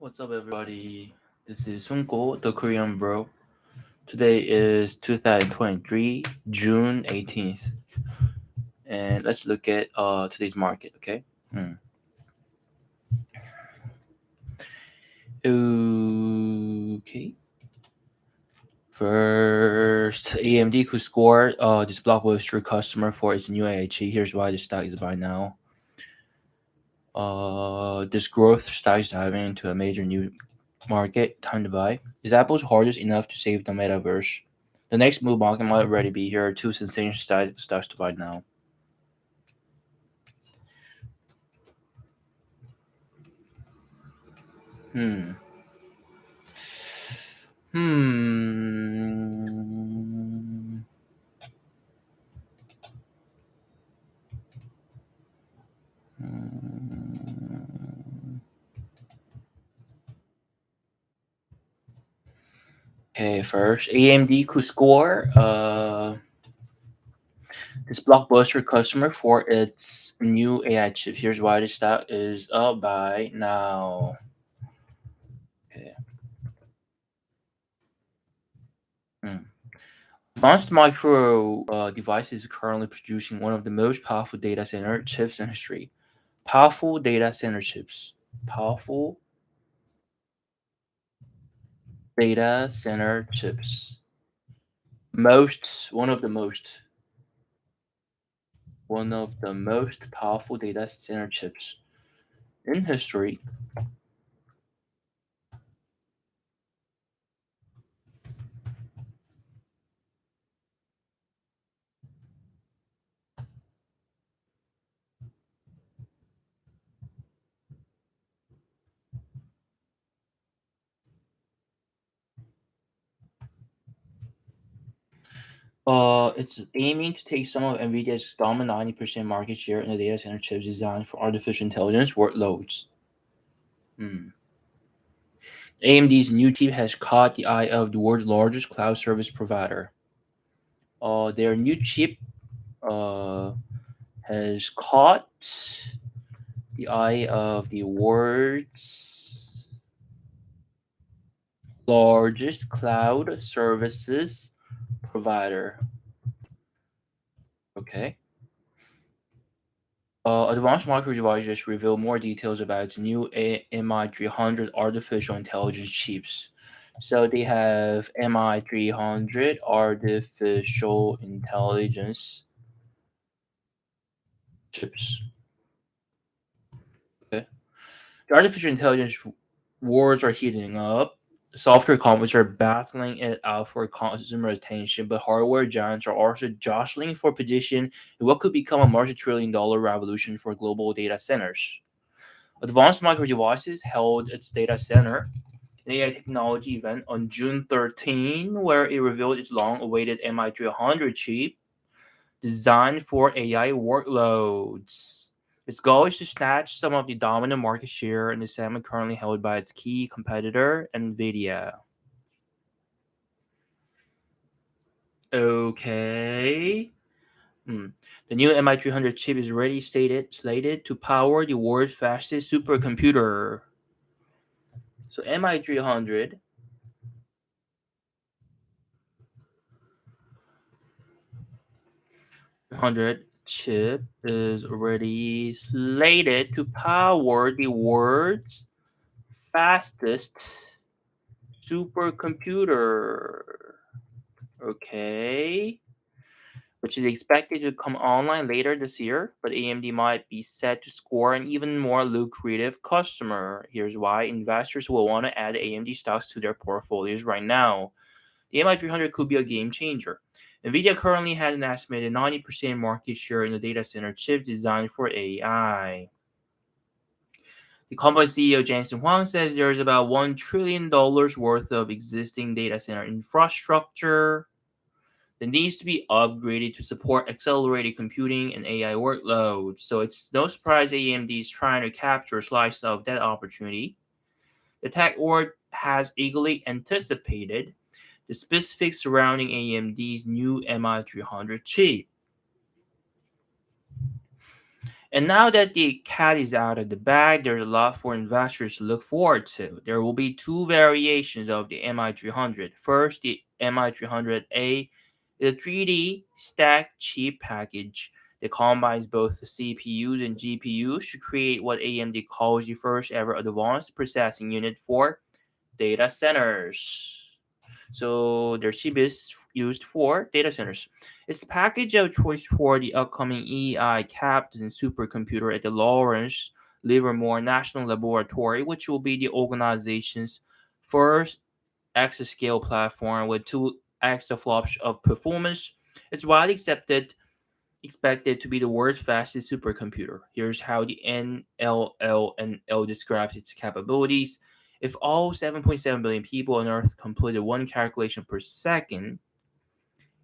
What's up, everybody? This is Sunko, the Korean bro. Today is 2023, June 18th, and let's look at today's market. Okay. Okay. First, AMD could score this blockbuster customer for its new AHE. Here's why the stock is buy now. This growth stock is diving into a major new market. Time to buy. Is Apple's hardest enough to save the metaverse? The next move market might already be here. Two sensational stocks to buy now. Hmm. Hmm. Okay, first AMD could score this blockbuster customer for its new AI chip. Here's why this stock is up by now. Okay. Hmm. Advanced Micro Devices is currently producing one of the most powerful data center chips in history. Powerful data center chips. Powerful data center chips. One of the most powerful data center chips in history. It's aiming to take some of Nvidia's dominant 90% market share in the data center chips designed for artificial intelligence workloads. Hmm. AMD's new chip has caught the eye of the world's largest cloud service provider. Their new chip uh, has caught the eye of the world's largest cloud services provider. Okay. Advanced Micro Devices revealed more details about its new MI300 artificial intelligence chips. So they have MI300 artificial intelligence chips. Okay. The artificial intelligence wars are heating up. Software companies are battling it out for consumer attention, but hardware giants are also jostling for position in what could become a multi-trillion-dollar revolution for global data centers. Advanced Micro Devices held its data center AI technology event on June 13, where it revealed its long-awaited MI300 chip designed for AI workloads. Its goal is to snatch some of the dominant market share in the segment currently held by its key competitor, NVIDIA. Okay. Hmm. The new MI300 chip is already slated to power the world's fastest supercomputer. So MI300 chip is already slated to power the world's fastest supercomputer. Okay. Which is expected to come online later this year, but AMD might be set to score an even more lucrative customer. Here's why investors will want to add AMD stocks to their portfolios right now. The MI300 could be a game changer. NVIDIA currently has an estimated 90% market share in the data center chip designed for AI. The company CEO Jensen Huang says there's about $1 trillion worth of existing data center infrastructure that needs to be upgraded to support accelerated computing and AI workloads. So it's no surprise AMD is trying to capture a slice of that opportunity. The tech world has eagerly anticipated the specifics surrounding AMD's new MI300 chip. And now that the cat is out of the bag, there's a lot for investors to look forward to. There will be two variations of the MI300. First, the MI300A is a 3D stacked chip package that combines both the CPUs and GPUs to create what AMD calls the first ever advanced processing unit for data centers. So their chip is used for data centers. It's the package of choice for the upcoming EI Captain supercomputer at the Lawrence Livermore National Laboratory, which will be the organization's first exascale platform with 2 exaflops of performance. It's widely expected to be the world's fastest supercomputer. Here's how the NLLNL describes its capabilities. If all 7.7 billion people on Earth completed one calculation per second,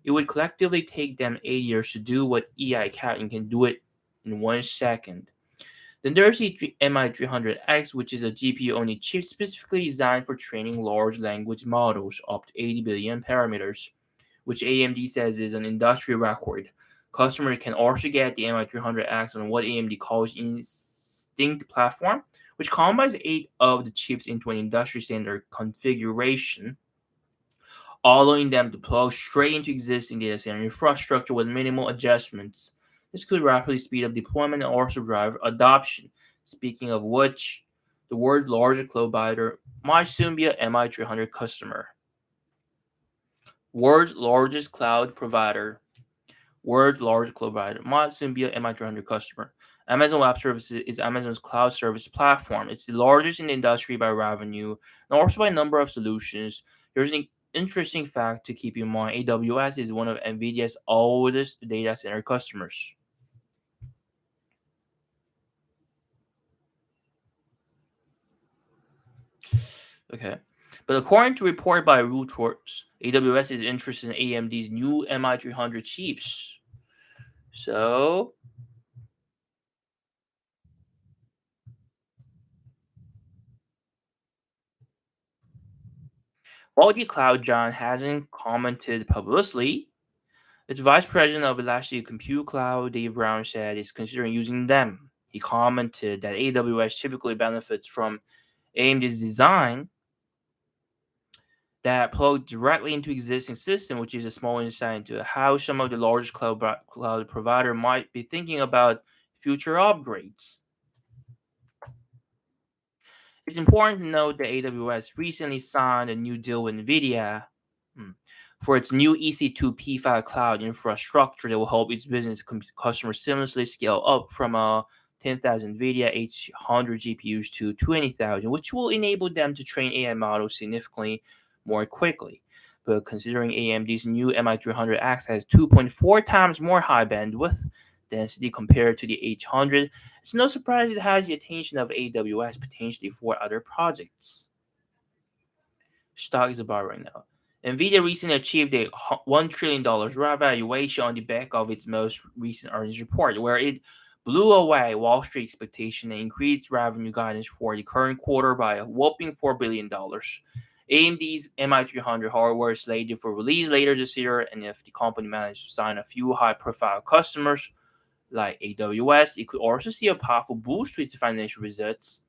it would collectively take them 8 years to do what EI Captain can do it in 1 second. Then there's the MI300X, which is a GPU-only chip specifically designed for training large language models up to 80 billion parameters, which AMD says is an industry record. Customers can also get the MI300X on what AMD calls Instinct platform, which combines 8 of the chips into an industry standard configuration, allowing them to plug straight into existing data center infrastructure with minimal adjustments. This could rapidly speed up deployment and also drive adoption. Speaking of which, the world's largest cloud provider might soon be a MI300 customer. World's largest cloud provider World's largest cloud provider might soon be an MI300 customer. Amazon Web Services is Amazon's cloud service platform. It's the largest in the industry by revenue and also by number of solutions. There's an interesting fact to keep in mind. AWS is one of NVIDIA's oldest data center customers. Okay. But according to a report by Reuters, AWS is interested in AMD's new MI300 chips. So, while the cloud giant hasn't commented publicly, its vice president of Elastic Compute Cloud, Dave Brown, said he's considering using them. He commented that AWS typically benefits from AMD's design that plug directly into existing system, which is a small insight into how some of the largest cloud provider might be thinking about future upgrades. It's important to note that AWS recently signed a new deal with NVIDIA hmm, for its new EC2 P5 cloud infrastructure that will help its business customers seamlessly scale up from a 10,000 NVIDIA H100 GPUs to 20,000, which will enable them to train AI models significantly more quickly. But considering AMD's new MI300X has 2.4 times more high bandwidth density compared to the H100, it's no surprise it has the attention of AWS potentially for other projects. Stock is about right now. Nvidia recently achieved a $1 trillion valuation on the back of its most recent earnings report, where it blew away Wall Street expectation and increased revenue guidance for the current quarter by a whopping $4 billion. AMD's MI300 hardware is slated for release later this year, and if the company manages to sign a few high-profile customers, like AWS, it could also see a powerful boost to its financial results.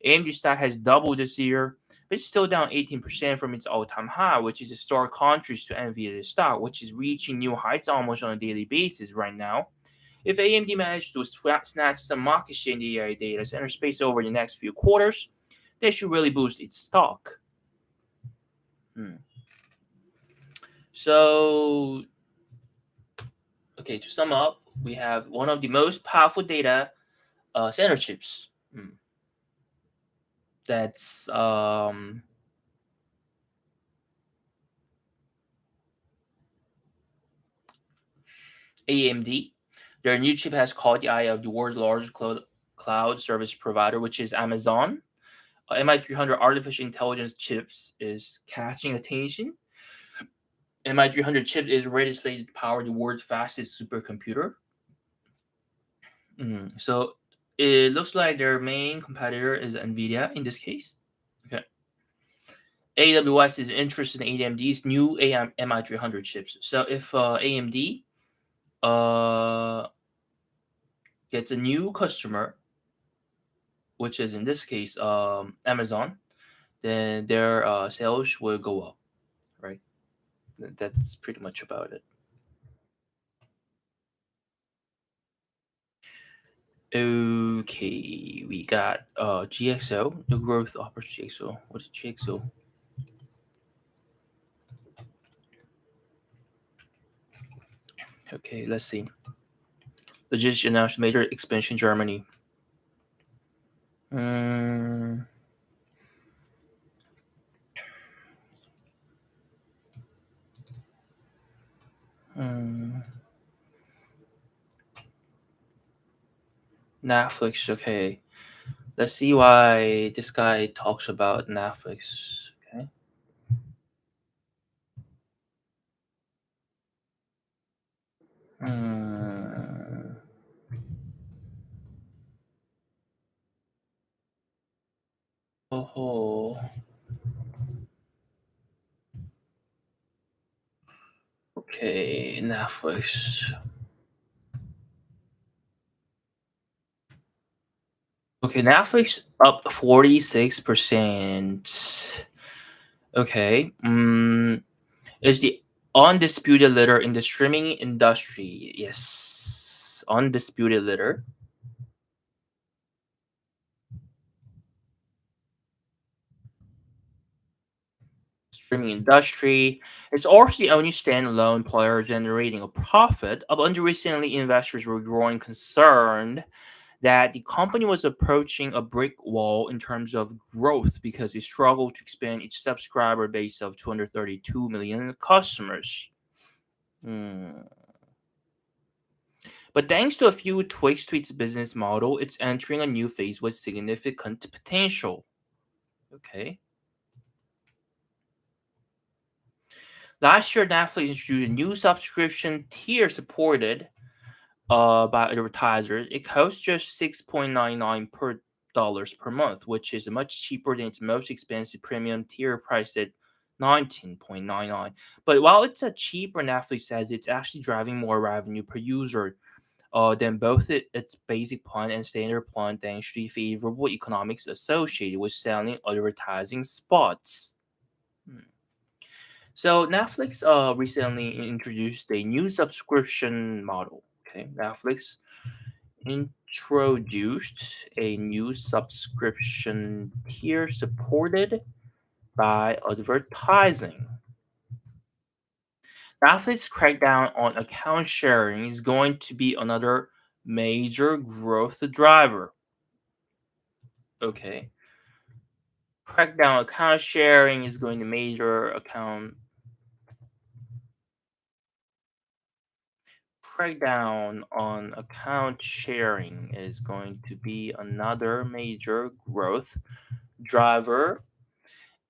AMD stock has doubled this year, but it's still down 18% from its all-time high, which is a stark contrast to Nvidia stock, which is reaching new heights almost on a daily basis right now. If AMD manages to snatch some market share in the AI data center space over the next few quarters, that should really boost its stock. Hmm. So, okay, to sum up, we have one of the most powerful data center chips. That's AMD. Their new chip has caught the eye of the world's largest cloud service provider, which is Amazon. MI300 artificial intelligence chips is catching attention. MI300 chip is ready slated to power the world's fastest supercomputer. So it looks like their main competitor is NVIDIA in this case. Okay. AWS is interested in AMD's new MI300 chips. So if AMD uh, gets a new customer, which is in this case Amazon, then their sales will go up, right? That's pretty much about it. Okay, we got GXO, the growth offers GXO. What is GXO? Okay, let's see. Logistics announced major expansion in Germany. Mm, mm, Netflix. Okay, let's see why this guy talks about Netflix. Okay. Mm, oh, okay, Netflix. Okay, Netflix up 46%. Okay. Is the undisputed leader in the streaming industry. Yes. Undisputed leader. Streaming industry. It's also the only standalone player generating a profit. Up until recently, investors were growing concerned that the company was approaching a brick wall in terms of growth because it struggled to expand its subscriber base of 232 million customers. Hmm. But thanks to a few tweaks to its business model, it's entering a new phase with significant potential. Okay. Last year, Netflix introduced a new subscription tier supported by advertisers. It costs just 6.99 per dollars per month, which is much cheaper than its most expensive premium tier priced at 19.99. But while it's a cheaper, Netflix says it's actually driving more revenue per user than both its basic plan and standard plan, thanks to the favorable economics associated with selling advertising spots. Hmm. So Netflix recently introduced a new subscription model. Okay, Netflix introduced a new subscription tier supported by advertising. Netflix crackdown on account sharing is going to be another major growth driver. Okay. Crackdown account sharing is going to major account crackdown on account sharing is going to be another major growth driver.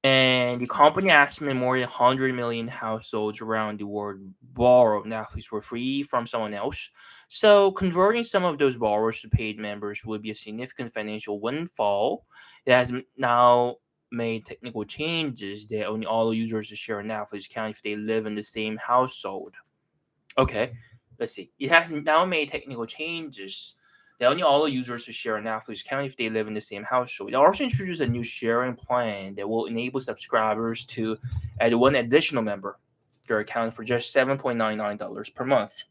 And the company estimated more than 100 million households around the world borrow Netflix for free from someone else. So converting some of those borrowers to paid members would be a significant financial windfall. It has now made technical changes that only all users to share a Netflix account if they live in the same household. Okay, let's see. It has now made technical changes that only all users to share a Netflix account if they live in the same household. It also introduced a new sharing plan that will enable subscribers to add one additional member to their account for just $7.99 per month.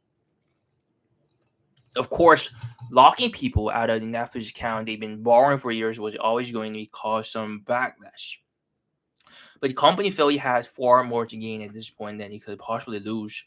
Of course, locking people out of the Netflix account they've been borrowing for years was always going to cause some backlash. But the company felt it has far more to gain at this point than it could possibly lose.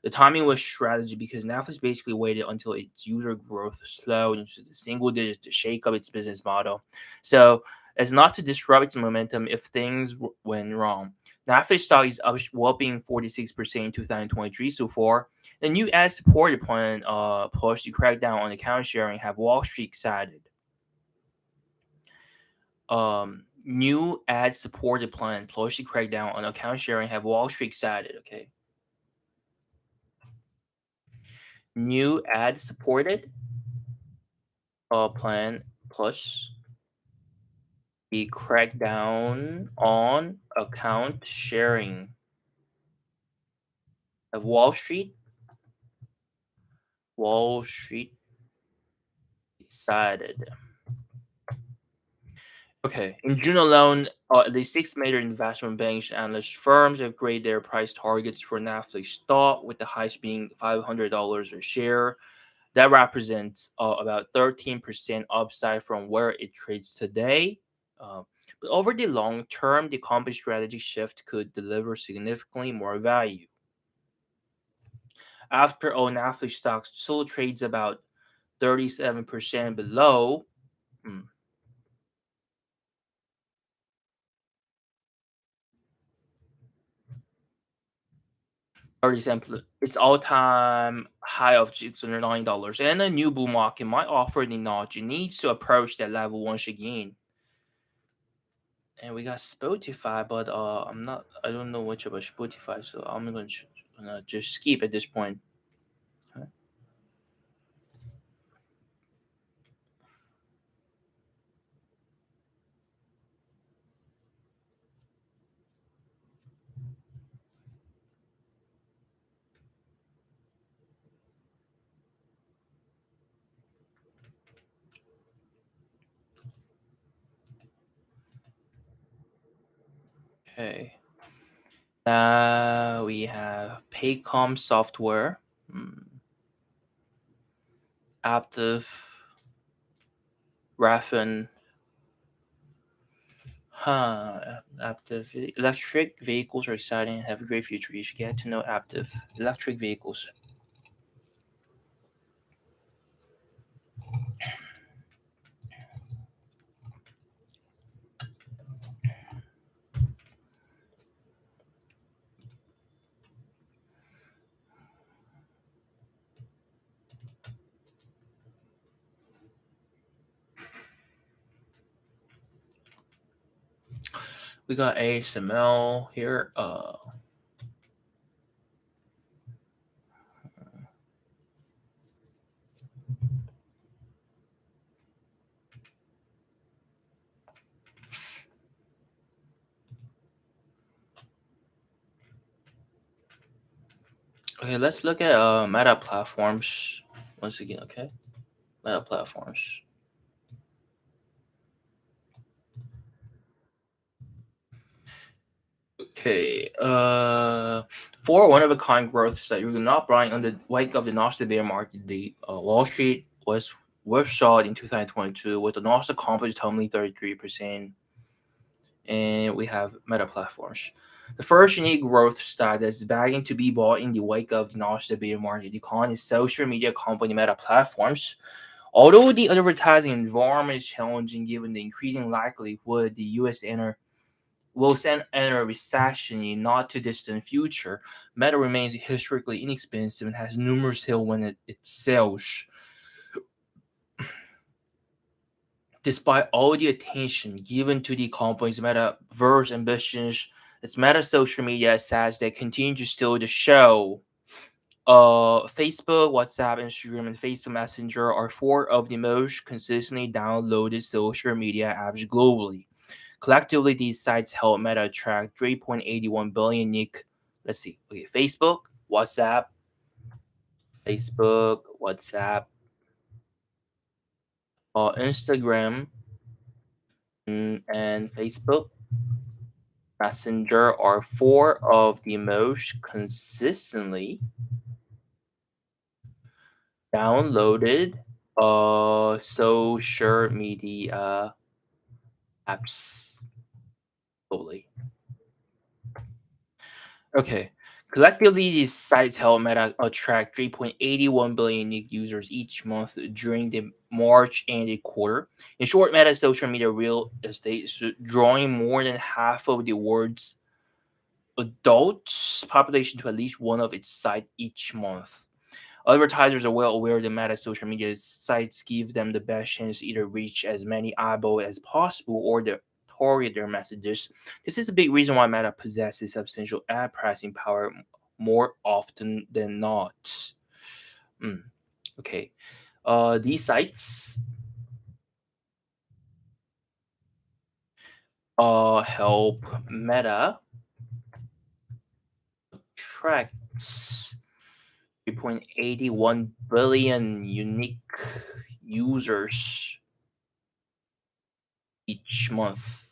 The timing was strategy because Netflix basically waited until its user growth slowed into the single digits to shake up its business model. So, as not to disrupt its momentum if things went wrong. Netflix stock is up whopping 46% in 2023 so far. The new ad supported plan push to crack down on account sharing have Wall Street excited. New ad supported plan push to crack down on account sharing have Wall Street excited. Okay. New ad supported plan plus the crackdown on account sharing of Wall Street. Wall Street excited. Okay, in June alone, at least six major investment banks and analyst firms upgrade their price targets for Netflix stock, with the highest being $500 a share. That represents about 13% upside from where it trades today. Uh, but over the long term, the company strategy shift could deliver significantly more value. After all, Netflix stock still trades about 37% below. hmm, 37 its all-time high of $609, and a new bull market might offer the nudge it needs to approach that level once again. And we got Spotify, but I don't know much about Spotify, so I'm gonna just skip at this point. Okay. Now we have Paycom software, hmm, Aptiv, Raffen, Aptiv. Electric vehicles are exciting and have a great future. You should get to know Aptiv. Electric vehicles. We got ASML here. Okay, let's look at Meta platforms once again. Okay, Meta platforms. Okay, for one of a kind growth that you're not buying on the wake of the Nasdaq bear market, the Wall Street was whipsawed in 2022 with the Nasdaq composite tumbling 33%, and we have Meta platforms. The first unique growth stock that's begging to be bought in the wake of the Nasdaq bear market decline is social media company Meta platforms. Although the advertising environment is challenging given the increasing likelihood the U.S. will enter a recession in not too distant future, Meta remains historically inexpensive and has numerous tailwinds it sells. Despite all the attention given to the company's metaverse ambitions, its meta social media assets that continue to steal the show. Facebook, WhatsApp, Instagram, and Facebook Messenger are four of the most consistently downloaded social media apps globally. Collectively, these sites help Meta attract 3.81 billion unique. Let's see. Okay, WhatsApp, Instagram, and Facebook Messenger are four of the most consistently downloaded social media apps globally. Okay. Collectively, these sites help Meta attract 3.81 billion unique users each month during the March ended quarter. In short, Meta social media real estate is drawing more than half of the world's adults population to at least one of its sites each month. Advertisers are well aware that Meta social media sites give them the best chance to either reach as many eyeballs as possible or to target their messages. This is a big reason why Meta possesses substantial ad pricing power more often than not. Mm, okay. These sites help Meta attract 3.81 billion unique users each month.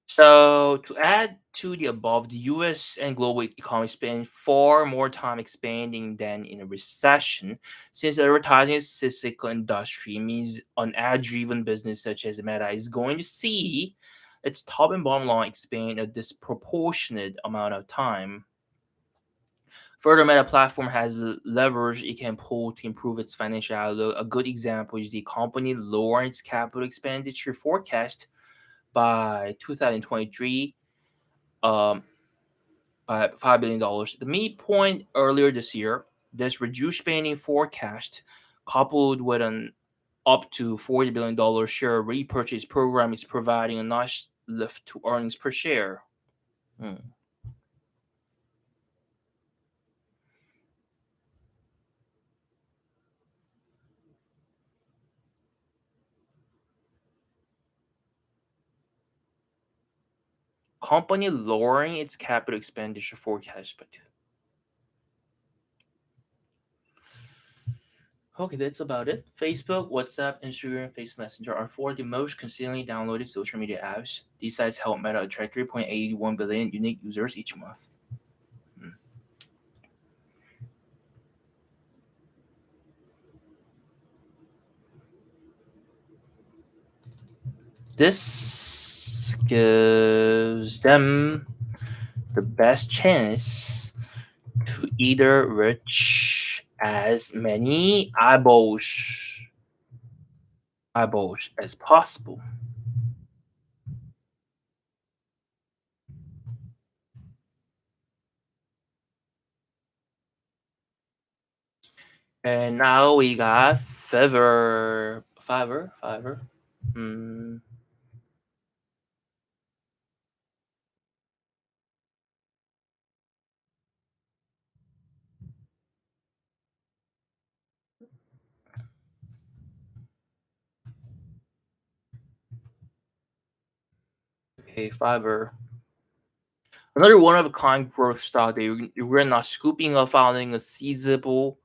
So, to add to the above, the US and global economy spend far more time expanding than in a recession, since advertising is a cyclical industry. It means an ad driven business such as Meta is going to see its top and bottom line expand a disproportionate amount of time. Further, Meta platform has levers it can pull to improve its financial outlook. A good example is the company lowering its capital expenditure forecast by 2023 um, by $5 billion. The midpoint earlier this year, this reduced spending forecast, coupled with an up to $40 billion share repurchase program, is providing a nice lift to earnings per share. Hmm. Company lowering its capital expenditure forecast, but okay, that's about it. Facebook, WhatsApp, Instagram, Facebook Messenger are four of the most consistently downloaded social media apps. These sites help Meta attract 3.81 billion unique users each month. Hmm. This gives them the best chance to either reach as many eyeballs as possible. And now we got Fiverr. Hmm. Okay, Fiverr. Another one of a kind growth stock that we're not scooping up following a seizable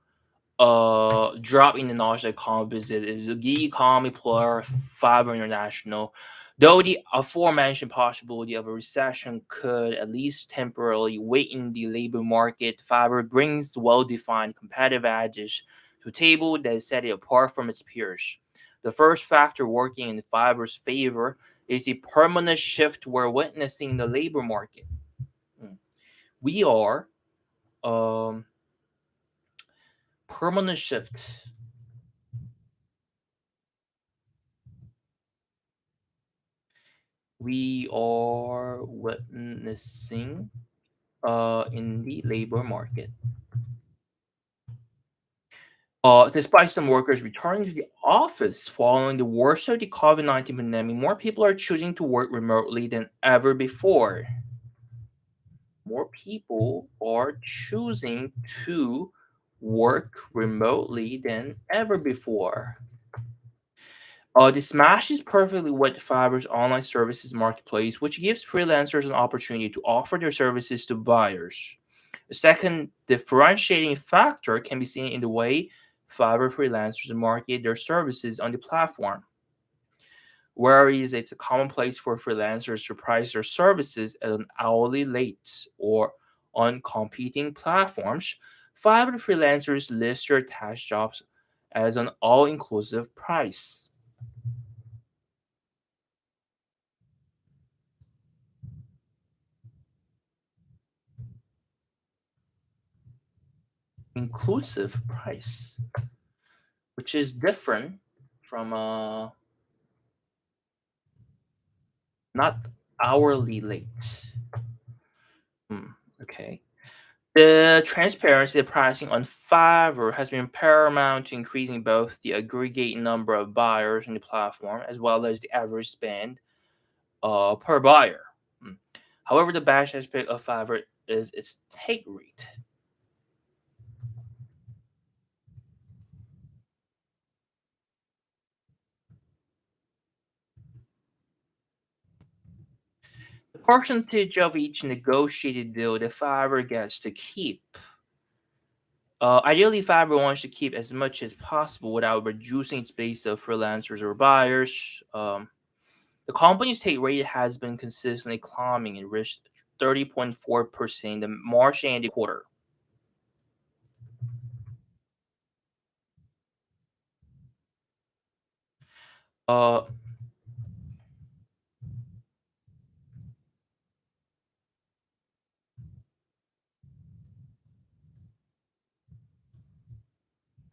drop in the knowledge economy visit is the gig economy player Fiverr International. Though the aforementioned possibility of a recession could at least temporarily weaken the labor market, Fiverr brings well-defined competitive edges to a table that set it apart from its peers. The first factor working in Fiverr's favor is the permanent shift we're witnessing in the labor market. Mm. We are um, permanent shift. We are witnessing in the labor market. Despite some workers returning to the office following the worst of the COVID-19 pandemic, more people are choosing to work remotely than ever before. More people are choosing to work remotely than ever before. This matches perfectly with Fiverr's online services marketplace, which gives freelancers an opportunity to offer their services to buyers. The second differentiating factor can be seen in the way Fiverr freelancers market their services on the platform. Whereas it's a commonplace for freelancers to price their services at an hourly rate or on competing platforms, Fiverr freelancers list their task jobs as an all inclusive price. Inclusive price, which is different from not hourly rate. Hmm, okay. The transparency of pricing on Fiverr has been paramount to increasing both the aggregate number of buyers on the platform as well as the average spend per buyer. Hmm. However, the bad aspect of Fiverr is its take rate. The percentage of each negotiated deal that Fiverr gets to keep Ideally, Fiverr wants to keep as much as possible without reducing its base of freelancers or buyers. The company's take rate has been consistently climbing and reached 30.4% the March ending quarter. Uh,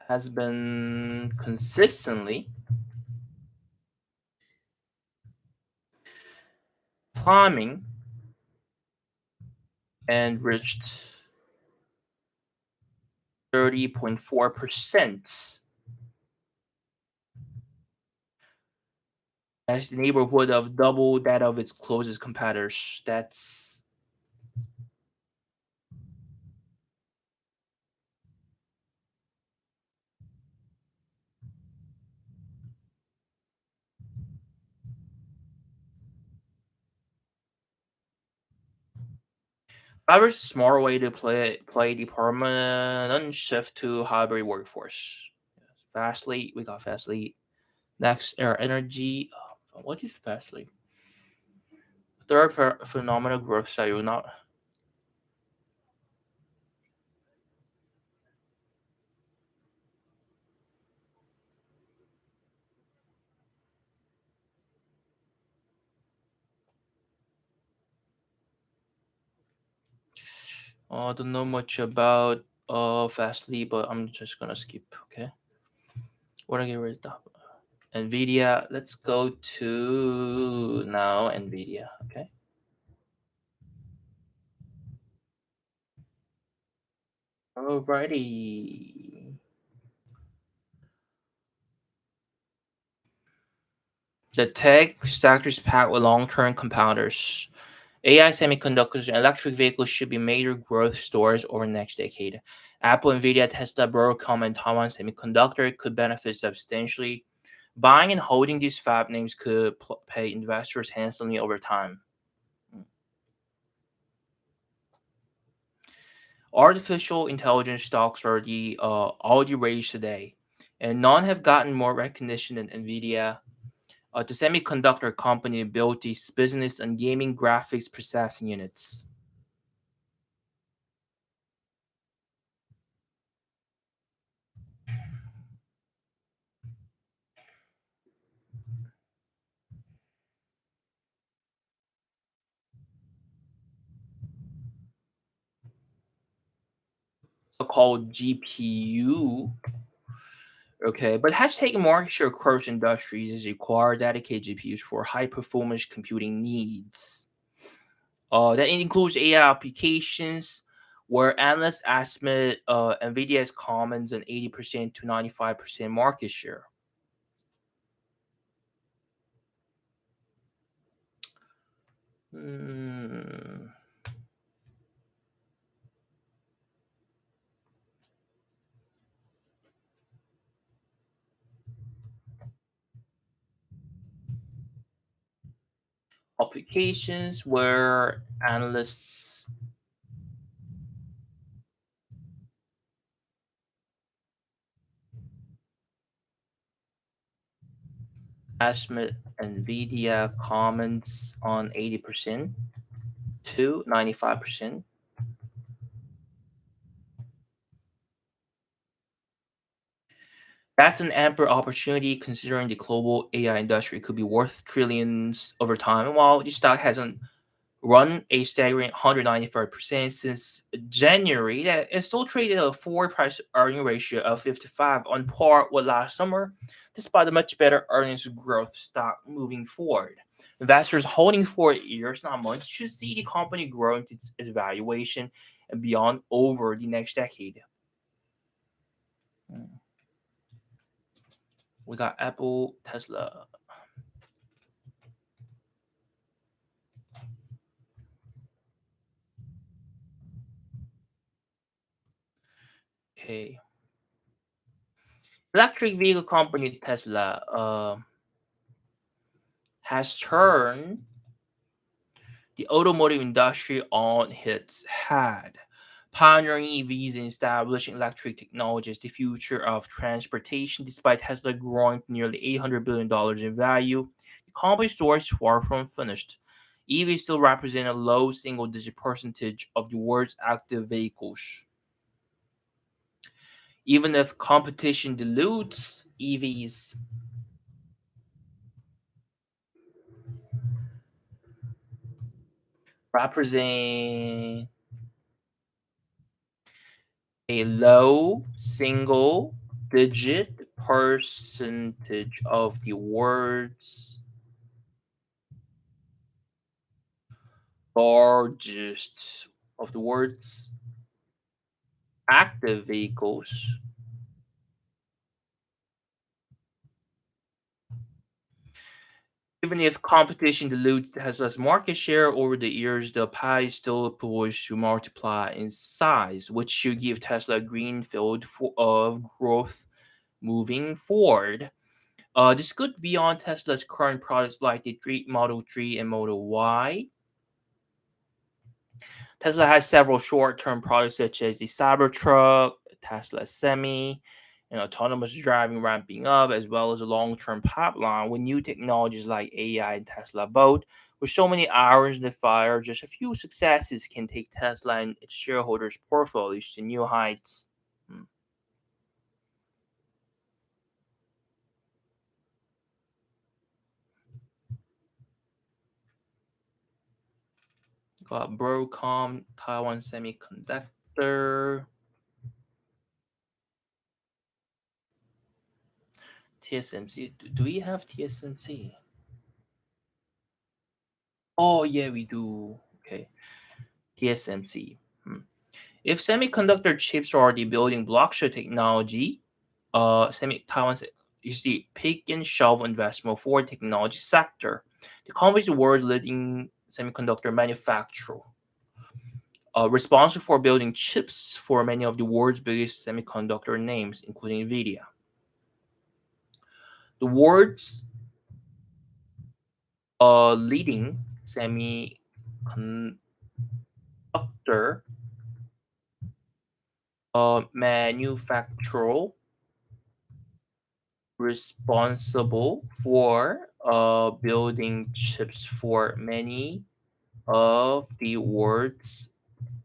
has been consistently climbing and reached 30.4%. That's the neighborhood of double that of its closest competitors. That's Fiverr's a smart way to play the permanent shift to hybrid workforce. Fastly, we got Fastly. Next, Air Energy. What is Fastly? Third, phenomenal growth cycle. Not. I don't know much about Fastly, but I'm just gonna skip. Okay, wanna get rid of Nvidia. Let's go to now Nvidia. Okay. Alrighty. The tech sector is packed with long-term compounders. AI semiconductors and electric vehicles should be major growth stories over the next decade. Apple, Nvidia, Tesla, Broadcom, and Taiwan Semiconductor could benefit substantially. Buying and holding these fab names could pay investors handsomely over time. Artificial intelligence stocks are the all the rage today, and none have gotten more recognition than Nvidia. The semiconductor company built its business on gaming graphics processing units. So-called GPU. Okay, but has taken market share across industries as require dedicated GPUs for high performance computing needs. That includes AI applications, where analysts estimate NVIDIA's commons an 80% to 95% market share. Hmm, applications where analysts estimate NVIDIA commons on 80% to 95%. That's an ample opportunity considering the global AI industry could be worth trillions over time. And while the stock hasn't run a staggering 195% since January, that is still traded at a forward price earning ratio of 55 on par with last summer, despite a much better earnings growth stock moving forward. Investors holding for years, not months, should see the company grow into its valuation and beyond over the next decade. Mm. We got Apple, Tesla. Okay. Electric vehicle company Tesla has turned the automotive industry on its head. pioneering EVs and establishing electric technology as the future of transportation. Despite Tesla growing to nearly $800 billion in value, the company's story is far from finished. EVs still represent a low single digit percentage of the world's active vehicles. Even if competition dilutes EVs, represent a low single digit percentage of the world's largest of the world's active vehicles. Even if competition dilutes Tesla's market share over the years, the pie is still poised to multiply in size, which should give Tesla a green field of growth moving forward. This could beyond Tesla's current products like the Model 3 and Model Y. Tesla has several short-term products such as the Cybertruck, Tesla Semi, and autonomous driving ramping up, as well as a long-term pipeline with new technologies like AI and Tesla Boat. With so many irons in the fire, just a few successes can take Tesla and its shareholders' portfolios to new heights. Hmm. Got Broadcom, Taiwan Semiconductor, TSMC. Do we have TSMC? Oh yeah, we do. Okay, TSMC. Hmm. If semiconductor chips are the building blocks of technology, Taiwan is the pick and shove investment for technology sector. The company is the world's leading semiconductor manufacturer, responsible for building chips for many of the world's biggest semiconductor names, including Nvidia. The world's leading semiconductor manufacturer responsible for building chips for many of the world's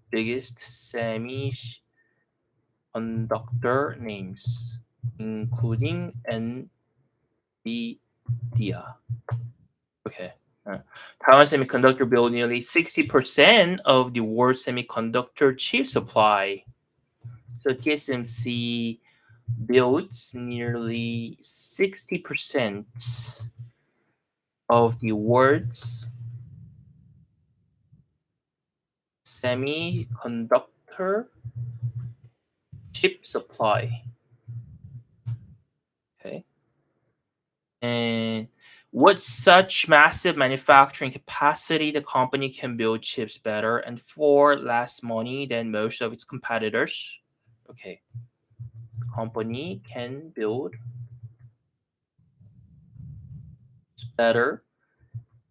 biggest semiconductor names, including NVIDIA. Okay. Uh, Taiwan Semiconductor build nearly 60% of the world's semiconductor chip supply. So TSMC builds nearly 60% of the world's semiconductor chip supply. Okay. And with such massive manufacturing capacity, the company can build chips better and for less money than most of its competitors. Okay. The company can build better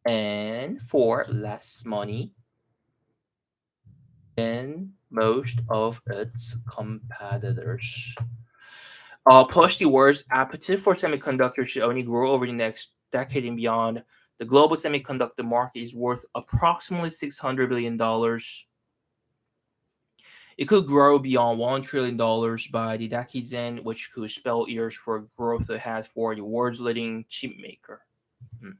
and for less money than most of its competitors. Push the world's appetite for semiconductors should only grow over the next decade and beyond. The global semiconductor market is worth approximately $600 billion. It could grow beyond $1 trillion by the decade's end, which could spell years for growth ahead for the world's leading chip maker. Hmm.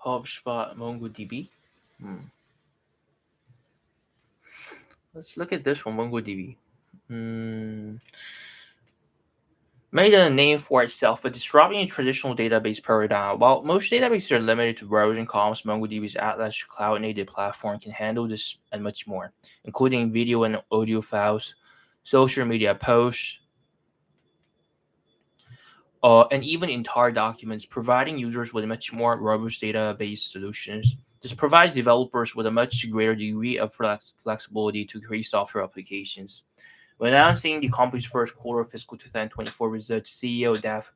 HubSpot, MongoDB. Hmm. Let's look at this one, MongoDB. Hmm. Made a name for itself by disrupting a traditional database paradigm. While most databases are limited to rows and columns, MongoDB's Atlas cloud-native platform can handle this and much more, including video and audio files, social media posts, and even entire documents, providing users with much more robust database solutions. This provides developers with a much greater degree of flexibility to create software applications. When announcing the company's first quarter of fiscal 2024 results, CEO Dev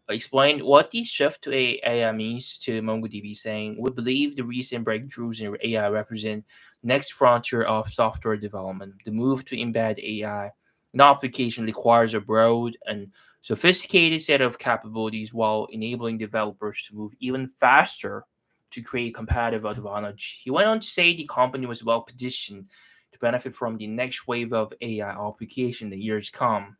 explained what the shift to AI means to MongoDB, saying, "We believe the recent breakthroughs in AI represent next frontier of software development. The move to embed AI in application requires a broad and sophisticated set of capabilities while enabling developers to move even faster to create competitive advantage." He went on to say the company was well positioned to benefit from the next wave of AI application in the years come.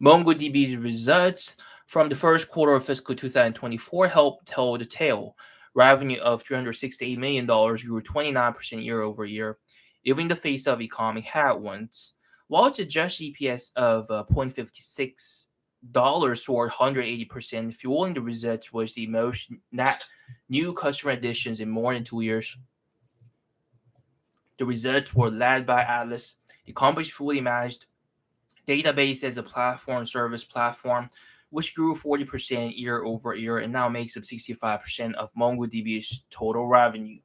MongoDB's results from the first quarter of fiscal 2024 helped tell the tale. Revenue of $368 million grew 29% year over year, even in the face of economic headwinds. While its adjusted EPS of $0.56 soared 180%, fueling the results was the most net new customer additions in more than 2 years. The results were led by Atlas, the company's fully managed database as a platform service platform, which grew 40% year over year and now makes up 65% of MongoDB's total revenue.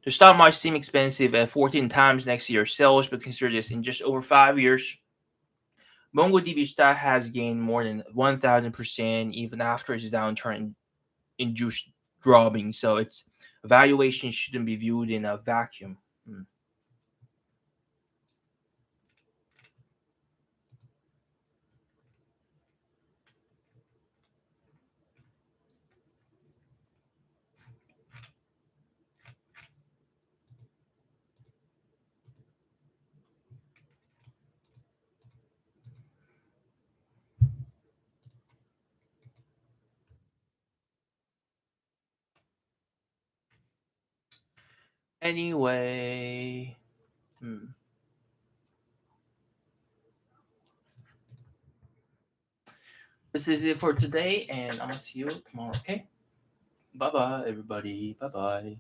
The stock might seem expensive at 14 times next year's sales, but consider this: in just over 5 years, MongoDB stock has gained more than 1,000% even after its downturn induced dropping. So its valuation shouldn't be viewed in a vacuum. Hmm. Anyway, hmm, this is it for today, and I'm gonna see you tomorrow. Okay. Bye bye, everybody. Bye bye.